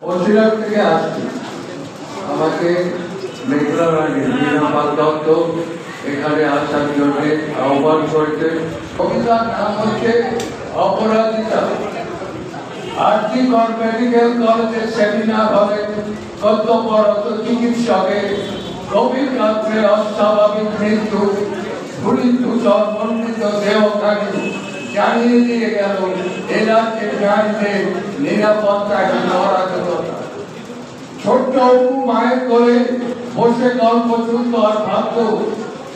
বসিরহাট থেকে আসছি। আমাকে মেঘলা রানী মীনাপাল দত্ত এখানে আসার জন্য আহ্বান করেছে। কবিতার নাম হচ্ছে অপরাজিতা। আরজিকর মেডিকেল কলেজের সেমিনার হলে কর্তব্যরত চিকিৎসকের গভীর রাত্রে অস্বাভাবিক মৃত্যু ধূলিধূসর মণ্ডিত দেহটাকে জানিয়ে দিয়ে গেল এ রাজ্যের নারীদের নিরাপত্তাহীন অরাজকতা। ছোট্ট অপু মায়ের করে বসে গল্প শুনতো আর ভাবত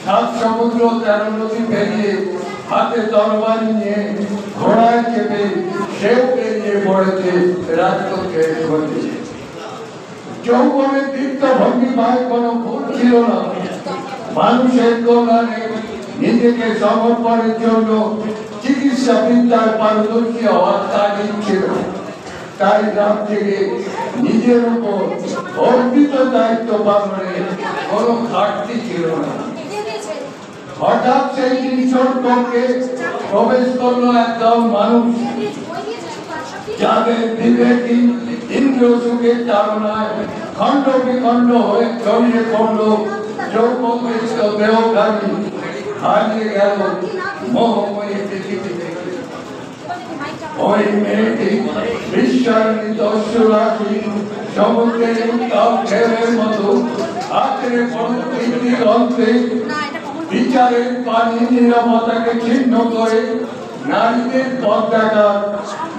সাত সমুদ্র 13 নদী পেরিয়ে হাতে তরবারি নিয়ে ঘোড়ায় চেপে সেও পেরিয়ে পড়েছে রাজপথের গতি। যৌবনের দীপ্ত ভঙ্গি মায়ের কোনো ভুল ছিল না। মানুষের কল্যাণে নিজেকে সমর্পণের জন্য চিকিৎসা বিদ্যার পারদর্শী হওয়ার তাগিদ ছিল। তাই গ্রাম থেকে নিজের উপর অর্পিত দায়িত্ব পালনে কোনো ঘাটতি ছিল না। হঠাৎ সেই জিনিসের পক্ষে প্রবেশ করলো একদল মানুষ যাদের বিবেকহীন ইন্দ্র সুখের তাড়নায় খণ্ড বিখণ্ড হয়ে ছড়িয়ে পড়লো যৌবনৃষ্ট দেহকারী, হারিয়ে গেল মোহময়ী পৃথিবী থেকে। ওই মেয়েটি বিশ্বায়িত অশ্রুরাশি সমুদ্রের উত্তাপ ঢেউয়ের মতো আঁকড়ে পড়ল পৃথিবীর অন্তে। বিচারের পানি নীরবতাকে ছিন্ন করে নারীদের পথ দেখার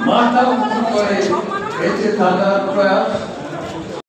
মাথা উঁচু করে বেঁচে থাকার প্রয়াস